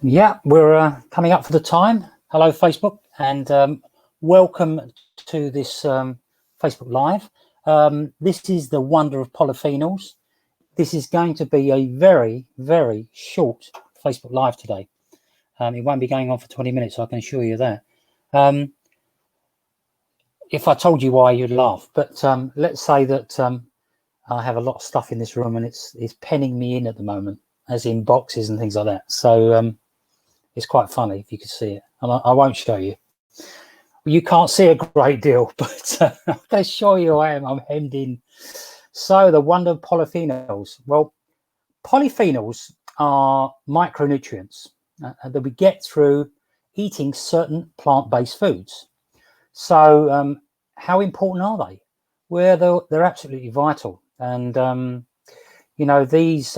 Yeah, we're coming up for the time. Hello, Facebook, and welcome to this Facebook Live. This is the Wonder of Polyphenols. This is going to be a very, very short Facebook Live today. It won't be going on for 20 minutes, I can assure you that. If I told you why, you'd laugh. But let's say that I have a lot of stuff in this room and it's penning me in at the moment, as in boxes and things like that. So it's quite funny if you could see it. And I won't show you. You can't see a great deal, but I can assure you I'm hemmed in. So the Wonder of Polyphenols. Well, polyphenols are micronutrients that we get through eating certain plant-based foods. So how important are they? Well, they're absolutely vital. And, you know, these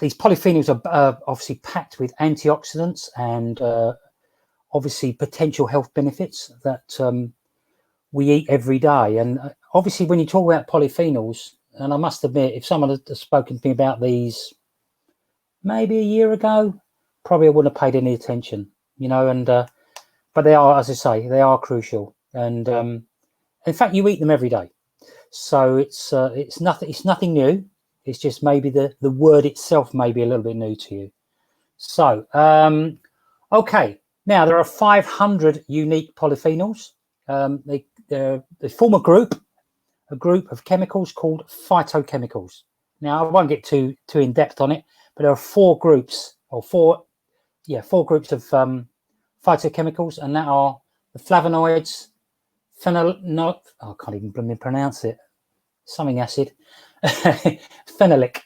polyphenols are obviously packed with antioxidants and obviously potential health benefits that we eat every day. And obviously when you talk about polyphenols, and I must admit, if someone had spoken to me about these maybe a year ago, probably I wouldn't have paid any attention, you know, and but they are, as I say, they are crucial. And in fact, you eat them every day. So it's nothing new. It's just maybe the word itself may be a little bit new to you. So, okay. Now, there are 500 unique polyphenols. They form a group of chemicals called phytochemicals. Now, I won't get too in depth on it, but there are four groups of phytochemicals, and that are the flavonoids, I can't even pronounce it. Something acid, phenolic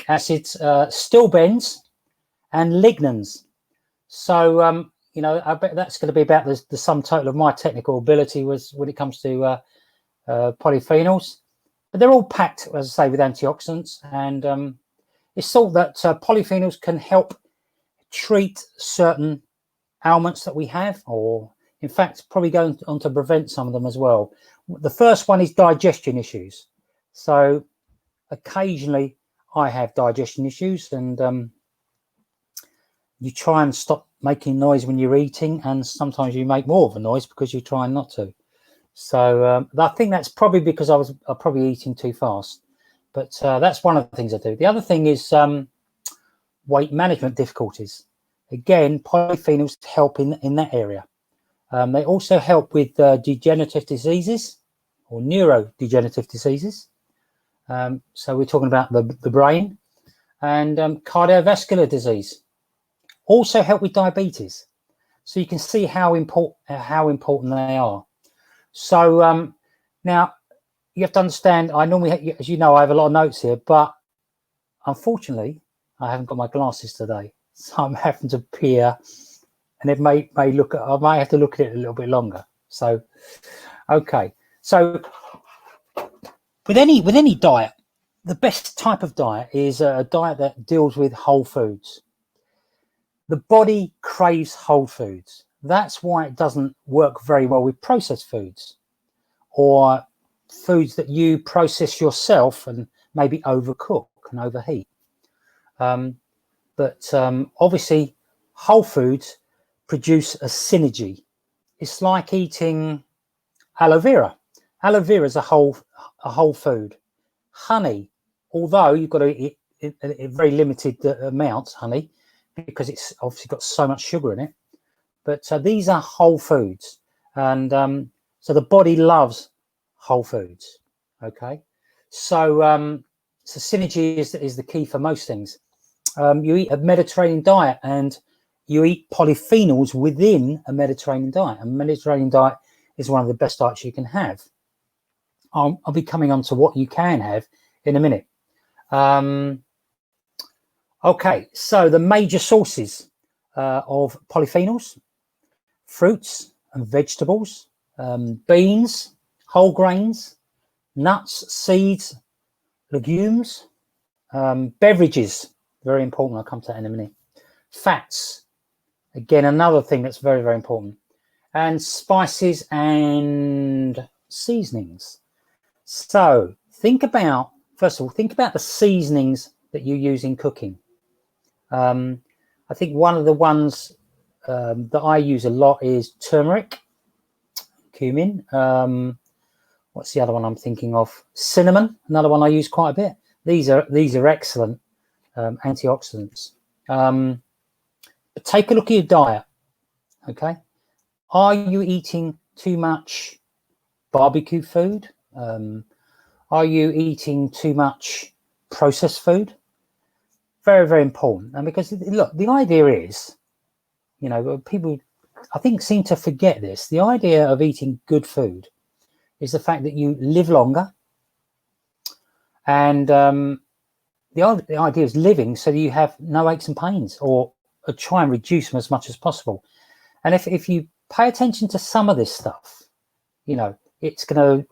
acids, stilbenes, and lignans. So, you know, I bet that's going to be about the sum total of my technical ability was when it comes to polyphenols. But they're all packed, as I say, with antioxidants, and it's thought that polyphenols can help treat certain ailments that we have, or in fact, probably going on to prevent some of them as well. The first one is digestion issues. So occasionally I have digestion issues, and you try and stop making noise when you're eating, and sometimes you make more of a noise because you're trying not to. So I think that's probably because I'm probably eating too fast. But that's one of the things I do. The other thing is weight management difficulties. Again, polyphenols help in that area. They also help with degenerative diseases or neurodegenerative diseases. So we're talking about the brain, and cardiovascular disease. Also help with diabetes. So you can see how important they are. So now you have to understand, I normally, as you know, I have a lot of notes here, but unfortunately I haven't got my glasses today, so I'm having to peer, and it may look, I might have to look at it a little bit longer. So okay, so with any diet, the best type of diet is a diet that deals with whole foods. The body craves whole foods. That's why it doesn't work very well with processed foods or foods that you process yourself and maybe overcook and overheat. But obviously, whole foods produce a synergy. It's like eating aloe vera. Aloe vera is a whole food. Honey, although you've got to eat a very limited amounts, honey, because it's obviously got so much sugar in it. But these are whole foods, and so the body loves whole foods. Okay, so so synergy is the key for most things. You eat a Mediterranean diet, and you eat polyphenols within a Mediterranean diet. A Mediterranean diet is one of the best diets you can have. I'll be coming on to what you can have in a minute. Okay, so the major sources of polyphenols: fruits and vegetables, beans, whole grains, nuts, seeds, legumes, beverages, very important, I'll come to that in a minute, fats, again, another thing that's very, very important, and spices and seasonings. So first of all, think about the seasonings that you use in cooking. I think one of the ones that I use a lot is turmeric, cumin. What's the other one I'm thinking of? Cinnamon, another one I use quite a bit. These are excellent antioxidants. But take a look at your diet. Okay, are you eating too much barbecue food? Are you eating too much processed food? Very, very important. And because look, the idea is, you know, people I think seem to forget this. The idea of eating good food is the fact that you live longer, and the idea is living so that you have no aches and pains, or try and reduce them as much as possible. And if you pay attention to some of this stuff, you know, it's going to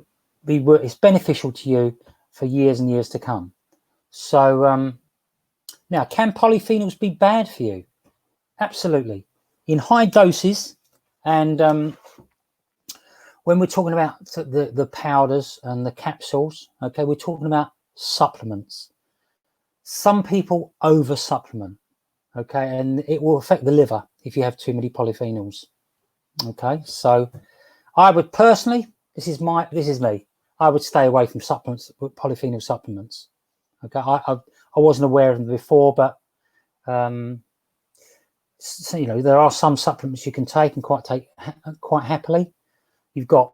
be, it's beneficial to you for years and years to come. So now, can polyphenols be bad for you? Absolutely, in high doses. And when we're talking about the powders and the capsules, okay, we're talking about supplements. Some people over supplement, okay, and it will affect the liver if you have too many polyphenols. Okay, so I would personally, this is me, I would stay away from supplements, polyphenol supplements. Okay, I wasn't aware of them before, but so, you know, there are some supplements you can take and quite happily. You've got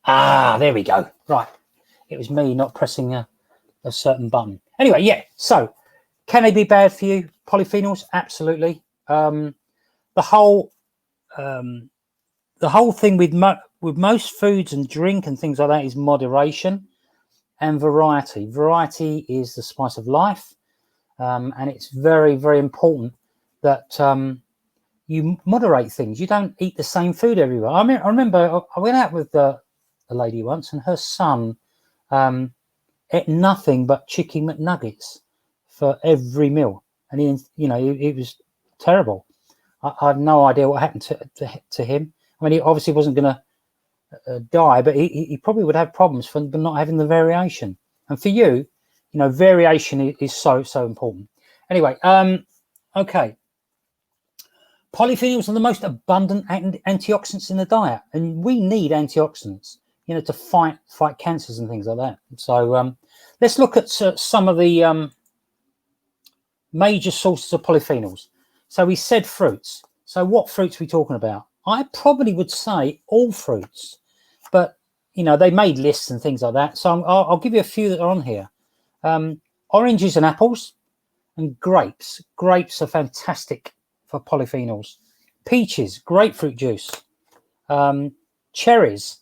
there we go. Right, it was me not pressing a certain button. Anyway, yeah. So, can they be bad for you? Polyphenols, absolutely. The whole thing with most foods and drink and things like that is moderation and variety. Variety is the spice of life, and it's very, very important that you moderate things. You don't eat the same food everywhere. I remember I went out with a lady once, and her son ate nothing but chicken McNuggets for every meal, and it was terrible. I have no idea what happened to him. I mean, he obviously wasn't going to die, but he probably would have problems for not having the variation. And for you, you know, variation is so important. Anyway, okay. Polyphenols are the most abundant antioxidants in the diet, and we need antioxidants, you know, to fight cancers and things like that. So let's look at some of the major sources of polyphenols. So we said fruits. So what fruits are we talking about? I probably would say all fruits, but you know, they made lists and things like that. So I'll give you a few that are on here. Oranges and apples, and grapes. Grapes are fantastic for polyphenols. Peaches, grapefruit juice. Cherries.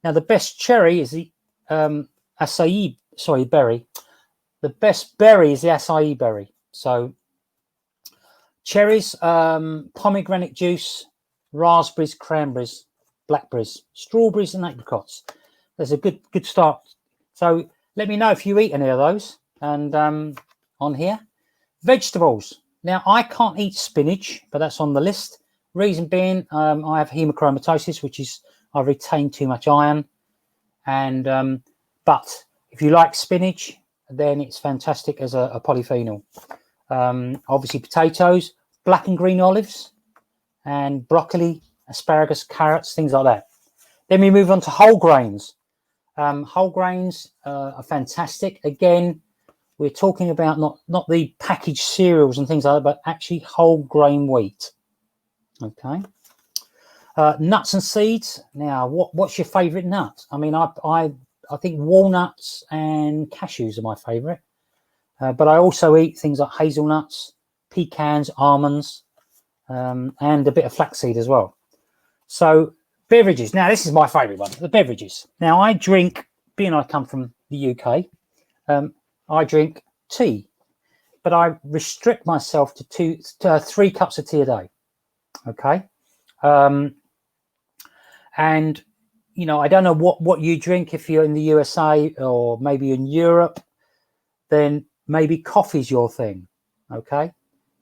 Now the best cherry is the acai sorry, berry. The best berry is the acai berry. So cherries, pomegranate juice, raspberries, cranberries, blackberries, strawberries, and apricots. There's a good start. So let me know if you eat any of those. And on here, vegetables. Now I can't eat spinach, but that's on the list. Reason being, I have hemochromatosis, which is I retain too much iron. And but if you like spinach, then it's fantastic as a polyphenol. Obviously potatoes, black and green olives, and broccoli, asparagus, carrots, things like that. Then we move on to whole grains. Whole grains are fantastic. Again, we're talking about not the packaged cereals and things like that, but actually whole grain wheat. Okay. Nuts and seeds. Now, what's your favourite nut? I mean, I think walnuts and cashews are my favourite. But I also eat things like hazelnuts, pecans, almonds, and a bit of flaxseed as well. So beverages. Now, this is my favourite one, the beverages. Now, I drink, being I come from the UK, I drink tea, but I restrict myself to 3 cups of tea a day. Okay. And, you know, I don't know what you drink if you're in the USA or maybe in Europe, then maybe coffee's your thing. Okay.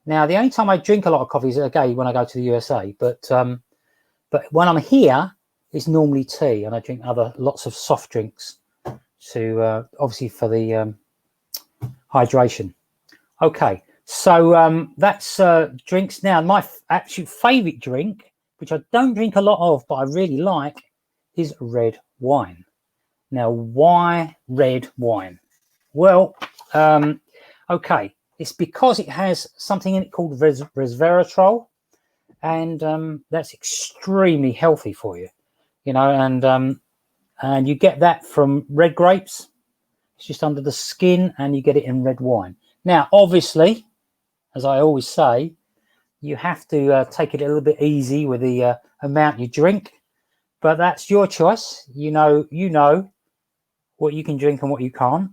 Now, the only time I drink a lot of coffee is, okay, when I go to the USA, but when I'm here, it's normally tea, and I drink lots of soft drinks to obviously for the hydration. Okay, so that's drinks. Now, my actual favourite drink, which I don't drink a lot of, but I really like, is red wine. Now, why red wine? Well, okay, it's because it has something in it called resveratrol, and that's extremely healthy for you, you know, and you get that from red grapes. It's just under the skin, and you get it in red wine. Now, obviously, as I always say, you have to take it a little bit easy with the amount you drink, but that's your choice. You know what you can drink and what you can't.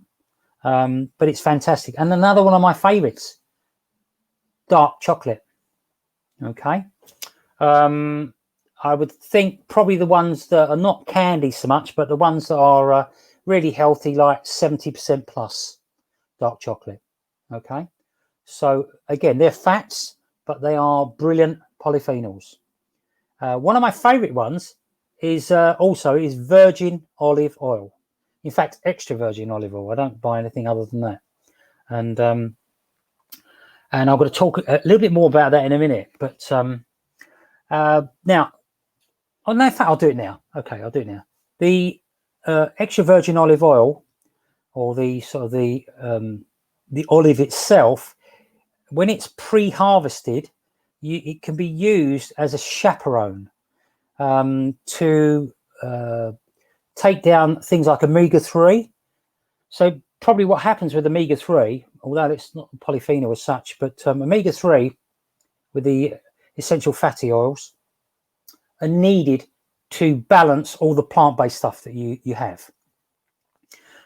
But it's fantastic. And another one of my favorites, dark chocolate. Okay. I would think probably the ones that are not candy so much, but the ones that are really healthy, like 70% plus dark chocolate. Okay. So again, they're fats, but they are brilliant polyphenols. One of my favorite ones is also virgin olive oil. In fact, extra virgin olive oil. I don't buy anything other than that. And I'm going to talk a little bit more about that in a minute. But now, oh no, in fact, I'll do it now. Okay, I'll do it now. The extra virgin olive oil, or the sort of the olive itself, when it's pre-harvested, it can be used as a chaperone to take down things like omega-3. So probably what happens with omega-3, although it's not a polyphenol as such, but omega-3 with the essential fatty oils are needed to balance all the plant-based stuff that you have.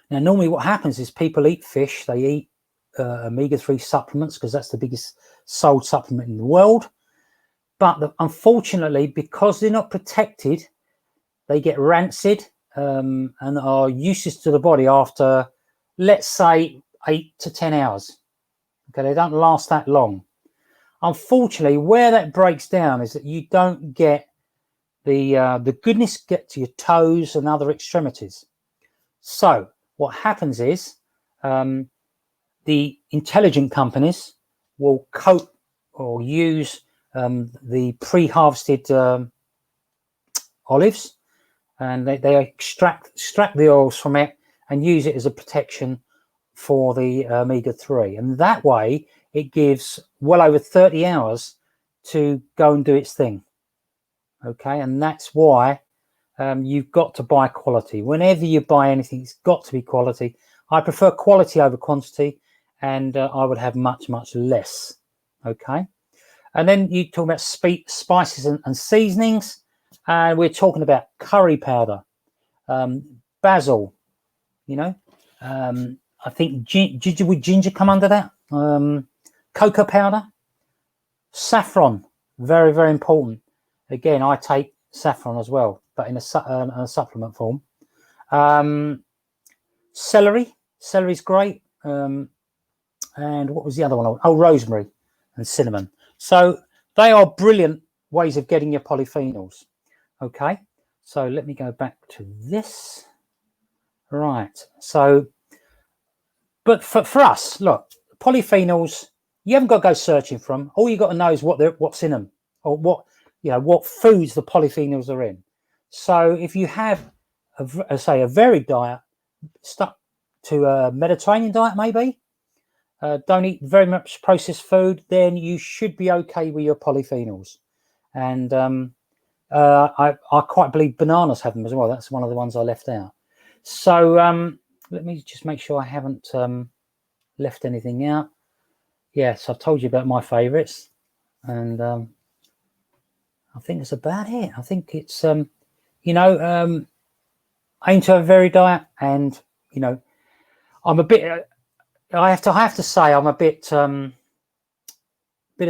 Now, normally what happens is people eat fish, they eat omega-3 supplements because that's the biggest sold supplement in the world. But unfortunately, because they're not protected, they get rancid and are useless to the body after, let's say, 8 to 10 hours. Okay, they don't last that long. Unfortunately, where that breaks down is that you don't get the goodness get to your toes and other extremities. So what happens is the intelligent companies will coat or use the pre-harvested olives, and they extract the oils from it and use it as a protection for the omega-3, and that way it gives well over 30 hours to go and do its thing. Okay, and that's why you've got to buy quality. Whenever you buy anything, it's got to be quality. I prefer quality over quantity, and I would have much less. Okay, and then you talk about spices and seasonings, and we're talking about curry powder, basil, you know, I think ginger with ginger come under that. Cocoa powder, saffron, very, very important. Again, I take saffron as well, but in a supplement form. Celery, celery's great. And what was the other one? Oh, rosemary and cinnamon. So they are brilliant ways of getting your polyphenols. Okay, so let me go back to this. Right, so, but for us, look, polyphenols, you haven't got to go searching for them. All you got to know is what's in them, or what foods the polyphenols are in. So if you have, say, a varied diet, stuck to a Mediterranean diet, maybe, don't eat very much processed food, then you should be okay with your polyphenols. And I quite believe bananas have them as well. That's one of the ones I left out. So let me just make sure I haven't left anything out. Yes, I've told you about my favorites, and I think that's about it. I think it's aim to have a varied diet, and I'm a bit. I have to say I'm a bit of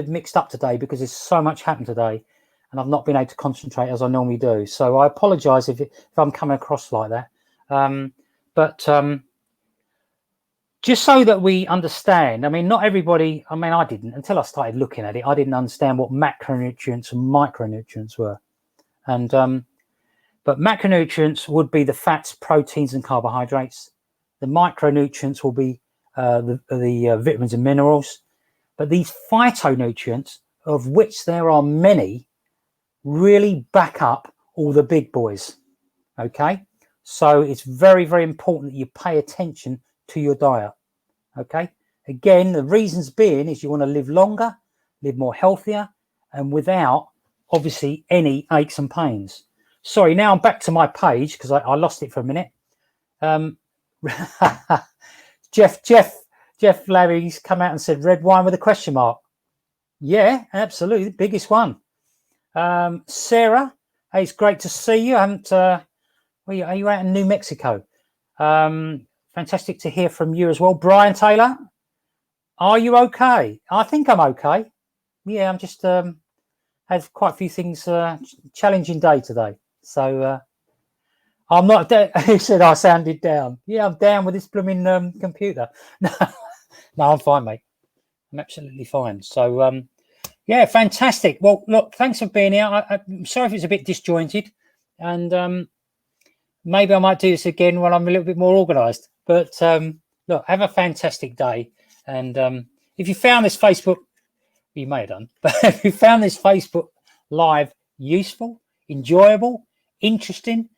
mixed up today because there's so much happened today, and I've not been able to concentrate as I normally do. So I apologise if I'm coming across like that. But just so that we understand, I mean, not everybody, I mean, I didn't, until I started looking at it, I didn't understand what macronutrients and micronutrients were. And but macronutrients would be the fats, proteins, and carbohydrates. The micronutrients will be the vitamins and minerals. But these phytonutrients, of which there are many, really back up all the big boys. Okay? So it's very, very important that you pay attention to your diet. Okay? Again, the reasons being is you want to live longer, live more healthier, and without, obviously, any aches and pains. Sorry, now I'm back to my page because I lost it for a minute. Jeff Larry's come out and said red wine with a question mark. Yeah, absolutely, the biggest one. Sarah, hey, it's great to see you. I haven't. Are you out in New Mexico? Fantastic to hear from you as well. Brian Taylor, are you okay? I think I'm okay. Yeah, I'm just had quite a few things. Challenging day today, so I'm not. He said I sounded down. Yeah, I'm down with this blooming computer. No, I'm fine, mate. I'm absolutely fine. So yeah, fantastic. Well, look, thanks for being here. I'm sorry if it's a bit disjointed, and maybe I might do this again when I'm a little bit more organised. But look, have a fantastic day. And if you found this Facebook, you may have done, but if you found this Facebook Live useful, enjoyable, interesting,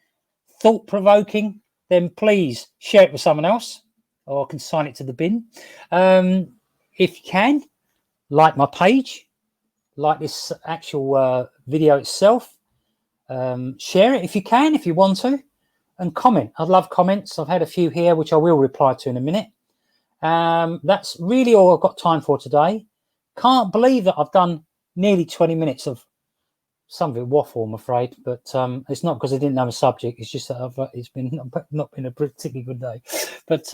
thought-provoking, then please share it with someone else or consign it to the bin. If you can, like my page, like this actual video itself, share it if you can, if you want to, and comment. I'd love comments. I've had a few here which I will reply to in a minute. That's really all I've got time for today. Can't believe that I've done nearly 20 minutes of some of it waffle, I'm afraid, but it's not because I didn't have a subject. It's just that it's been not been a particularly good day. But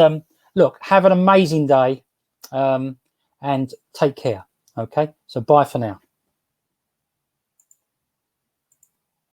look, have an amazing day, and take care. Okay, so bye for now.